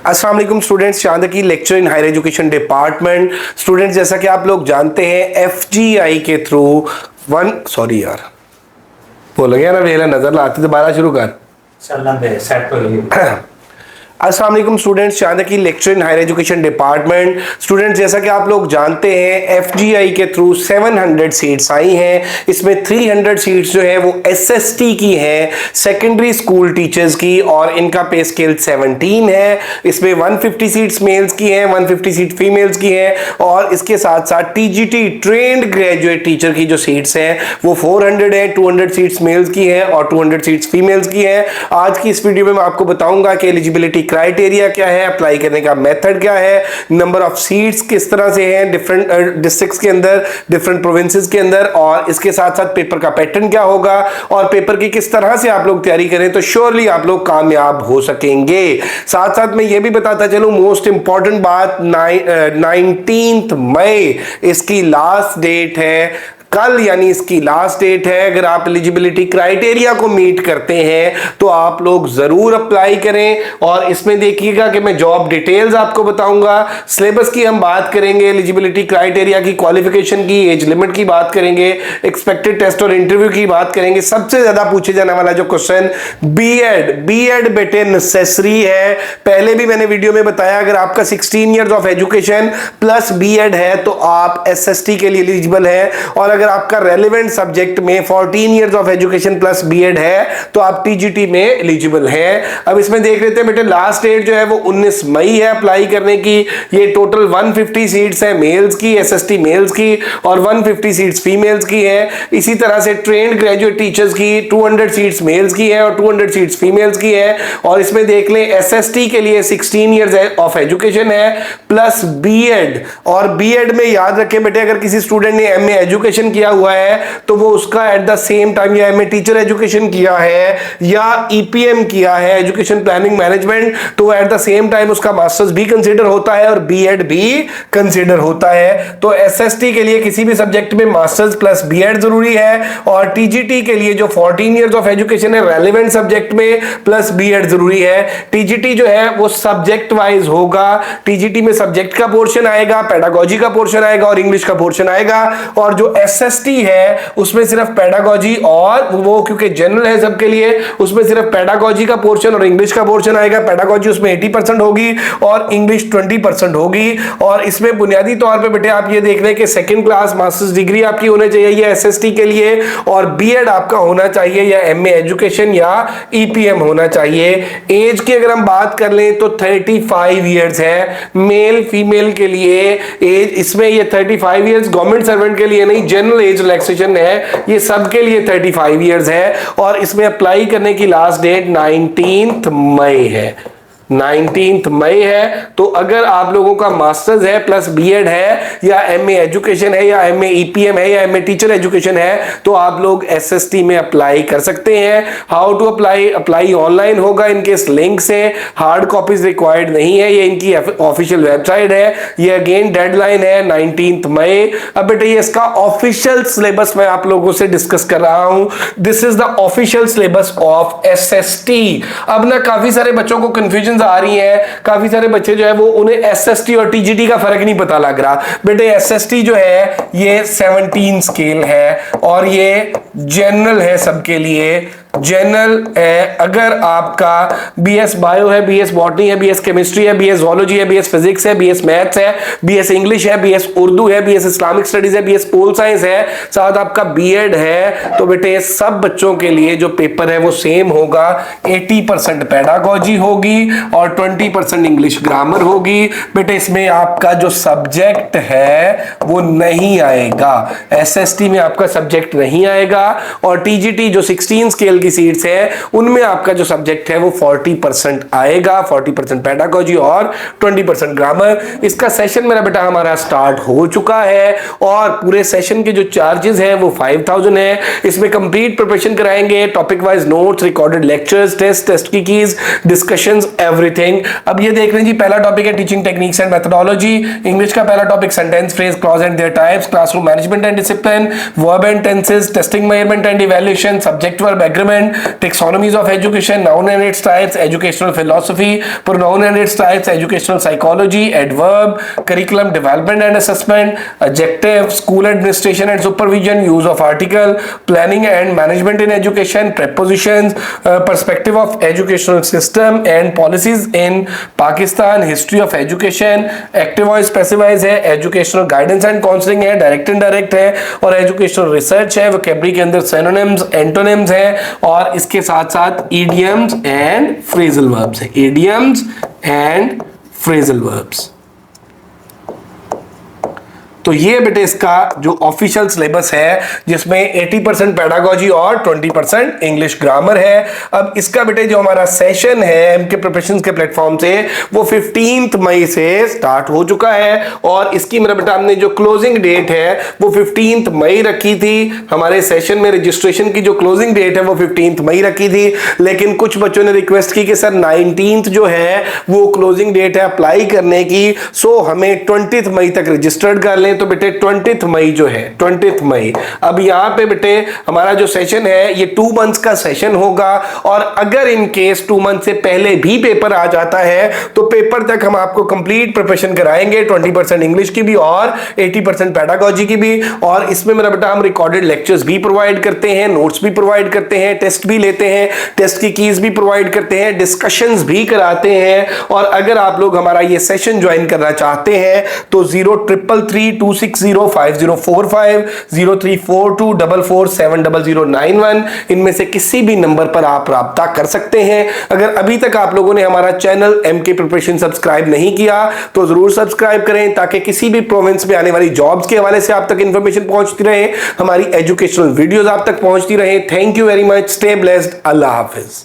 अस्सलाम वालेकुम students, Chandki lecture in higher education department. Students, जैसा कि आप लोग जानते हैं एफजीआई के थ्रू बोल गया ना, वेला नजर लाती दोबारा शुरू कर। अस्सलाम वालेकुम students, Chandki lecture in higher education department. Students, जैसा कि आप लोग जानते हैं एफजीआई के थ्रू 700 सीट्स आई हैं। इसमें 300 सीट्स जो है वो एसएसटी की हैं, सेकेंडरी स्कूल टीचर्स की, और इनका पे स्केल 17 है। इसमें 150 सीट्स मेल्स की हैं, 150 सीट फीमेल्स की हैं, और इसके साथ साथ टीजीटी ट्रेंड ग्रेजुएट टीचर की जो सीट्स हैं वो 400 है। 200 सीट्स मेल्स की हैं और 200 सीट्स फीमेल्स की हैं। आज की इस वीडियो में मैं आपको बताऊंगा कि एलिजिबिलिटी क्राइटेरिया क्या है, अप्लाई करने का मेथड क्या है, नंबर ऑफ सीट्स किस तरह से हैं डिफरेंट डिस्ट्रिक्ट्स के अंदर, डिफरेंट प्रोविंसेस के अंदर, और इसके साथ साथ पेपर का पैटर्न क्या होगा और पेपर की किस तरह से आप लोग तैयारी करें तो श्योरली आप लोग कामयाब हो सकेंगे। साथ साथ मैं ये भी बताता चलूं, मोस्ट इंपॉर्टेंट बात, 19 मई इसकी लास्ट डेट है, कल यानी इसकी लास्ट डेट है। अगर आप एलिजिबिलिटी क्राइटेरिया को मीट करते हैं तो आप लोग जरूर अप्लाई करें। और इसमें देखिएगा कि मैं जॉब डिटेल्स आपको बताऊंगा, सिलेबस की हम बात करेंगे, एलिजिबिलिटी क्राइटेरिया की, क्वालिफिकेशन की, एज लिमिट की बात करेंगे, एक्सपेक्टेड टेस्ट और इंटरव्यू की बात करेंगे। सबसे ज्यादा पूछे जाने वाला जो क्वेश्चन, बीएड बेटे नेसेसरी है। पहले भी मैंने वीडियो में बताया, अगर आपका 16 years of education plus BEd है तो आप एसएसटी के लिए एलिजिबल है, और अगर आपका रेलेवेंट सब्जेक्ट में 14 years of education plus BEd है तो आप टीजीटी में एलिजिबल हैं। अब इसमें देख लेते हैं बेटे, लास्ट डेट जो है वो 19 मई है अप्लाई करने की। ये टोटल 150 सीट्स है मेल्स की, एसएसटी मेल्स की, और 150 सीट्स फीमेल्स की है। इसी तरह से ट्रेंड ग्रेजुएट टीचर्स की 200 सीट्स मेल्स की है और 200 सीट्स फीमेल्स की है। और इसमें देख लें एसएसटी के लिए 16 इयर्स ऑफ एजुकेशन है प्लस बीएड, और बीएड में याद रखें बेटे, अगर किसी स्टूडेंट ने एमए एजुकेशन किया हुआ है तो वो उसका एट द सेम टाइम, या एमए टीचर एजुकेशन किया है या ईपीएम किया है, एजुकेशन प्लानिंग मैनेजमेंट, तो एट द सेम टाइम उसका मास्टर्स भी कंसीडर होता है और बीएड भी कंसीडर होता है। तो एसएसटी के लिए किसी भी सब्जेक्ट में मास्टर्स प्लस बीएड जरूरी है, और टीजीटी के लिए जो 14 इयर्स ऑफ एजुकेशन है रेलेवेंट सब्जेक्ट में प्लस बीएड जरूरी है। टीजीटी जो है वो सब्जेक्ट वाइज होगा। टीजीटी में सब्जेक्ट का पोर्शन आएगा, पेडागोजी का पोर्शन आएगा और इंग्लिश का पोर्शन आएगा, और जो एसएसटी है उसमें सिर्फ पेडागोजी, और वो क्योंकि जनरल है सबके लिए, उसमें सिर्फ पेडागोजी का पोर्शन और इंग्लिश का पोर्शन आएगा। पेडागोजी उसमें 80% होगी और इंग्लिश 20% होगी। और इसमें बुनियादी तौर पे बेटे आप ये देख रहे हैं कि सेकंड क्लास मास्टर्स डिग्री आपकी होनी चाहिए या एसएसटी के लिए, और बीएड आपका होना चाहिए या एमए एजुकेशन या ईपीएम होना चाहिए। एज की अगर हम बात कर लें तो 35 इयर्स है मेल फीमेल के लिए एज। इसमें ये 35 इयर्स गवर्नमेंट सर्वेंट के लिए नहीं, जनरल एज रिलैक्सेशन है, ये सबके लिए 35 इयर्स है। और इसमें अप्लाई करने की लास्ट डेट 19 मई है, 19 मई है। तो अगर आप लोगों का मास्टर्स है प्लस बीएड है या एमए एजुकेशन है या एमए ईपीएम है या एमए टीचर एजुकेशन है तो आप लोग एसएसटी में अप्लाई कर सकते हैं। How to apply? Apply online होगा इनके इस लिंक से, हार्ड कॉपीज रिक्वायर्ड नहीं है। ये इनकी ऑफिशियल वेबसाइट है। ये अगेन डेडलाइन है 19 मई। अब बेटे ये इसका ऑफिशियल सिलेबस मैं आप लोगों से डिस्कस कर रहा हूं। This is the official syllabus of SST. अब ना काफी सारे बच्चों को कंफ्यूजन आ रही है, काफी सारे बच्चे जो है वो उन्हें एसएसटी और टीजीटी का फर्क नहीं पता लग रहा। बेटे एसएसटी जो है ये 17 स्केल है और ये जनरल है सबके लिए, जनरल है। अगर आपका बीएस बायो है, बीएस बॉटनी है, बीएस केमिस्ट्री है, बीएस जोलॉजी है, बीएस फिजिक्स है, बीएस मैथ्स है, बीएस इंग्लिश है, बीएस उर्दू है, बीएस इस्लामिक स्टडीज है, बीएस पोल साइंस है, साथ आपका बीएड है, तो बेटे सब बच्चों के लिए जो पेपर है वो सेम होगा। 80% पेडागोजी होगी और 20% इंग्लिश ग्रामर होगी। बेटे इसमें आपका जो सब्जेक्ट है वो नहीं आएगा, एसएसटी में आपका सब्जेक्ट नहीं आएगा, और टीजीटी जो 16 स्केल की सीट्स है उनमें आपका जो सब्जेक्ट है वो 40% आएगा, 40% पेडागोजी और 20% ग्रामर। इसका सेशन मेरा बेटा हमारा स्टार्ट हो चुका है और पूरे सेशन के जो चार्जेस हैं वो 5000 है। इसमें कंप्लीट प्रिपरेशन कराएंगे, topic wise notes, recorded lectures, test की कीज, डिस्कशंस, एवरीथिंग। अब ये देख लें जी, पहला टॉपिक है teaching techniques and methodology. English का पहला topic sentence, phrase, clause and their types, classroom management and discipline, verb and tenses, testing, measurement and evaluation, subject verb agreement, development, taxonomies of education, noun and its types, educational philosophy, pronoun and its types, educational psychology, adverb, curriculum development and assessment, adjective, school administration and supervision, use of article, planning and management in education, prepositions, perspective of educational system and policies in Pakistan, history of education, active voice passive voice है, educational guidance and counseling है, direct indirect है और educational research है, vocabulary के अंदर synonyms, antonyms है और इसके साथ साथ idioms and phrasal verbs है, idioms and phrasal verbs। तो ये बेटे इसका जो ऑफिशियल सिलेबस है जिसमें 80% पेडागोजी और 20% इंग्लिश ग्रामर है। अब इसका बेटे जो हमारा सेशन है एमके प्रिपरेशन के प्लेटफॉर्म से वो 15 मई से स्टार्ट हो चुका है और इसकी मेरा बेटा हमने जो क्लोजिंग डेट है वो 15 मई रखी थी। हमारे सेशन में रजिस्ट्रेशन की जो क्लोजिंग डेट है वो 15 मई रखी थी, लेकिन कुछ बच्चों ने रिक्वेस्ट की कि सर 19 जो है वो क्लोजिंग डेट है अप्लाई करने की, सो हमें 20 मई तक रजिस्टर्ड कर लें। तो बेटे 20 मई जो है 20 मई, अब यहां पे बेटे हमारा जो सेशन है ये 2 मंथ्स का सेशन होगा और अगर इन केस 2 मंथ से पहले भी पेपर आ जाता है तो पेपर तक हम आपको कंप्लीट प्रिपरेशन कराएंगे, 20% इंग्लिश की भी और 80% पेडागोजी की भी। और इसमें मेरा बेटा हम रिकॉर्डेड लेक्चर्स भी प्रोवाइड करते हैं, नोट्स भी प्रोवाइड करते हैं, टेस्ट भी लेते हैं, टेस्ट की कीज भी प्रोवाइड करते हैं, डिस्कशंस भी कराते हैं। और अगर आप लोग हमारा ये सेशन ज्वाइन करना चाहते हैं तो 0333260545 0342447091 इनमें से किसी भी नंबर पर आप राब्ता कर सकते हैं। अगर अभी तक आप लोगों ने हमारा चैनल एमके प्रिपरेशन सब्सक्राइब नहीं किया तो जरूर सब्सक्राइब करें ताकि किसी भी प्रोविंस में आने वाली जॉब्स के हवाले से आप तक इंफॉर्मेशन पहुंचती रहे, हमारी एजुकेशनल वीडियोस आप तक पहुंचती रहे। Thank you very much, stay blessed, Allah Hafiz.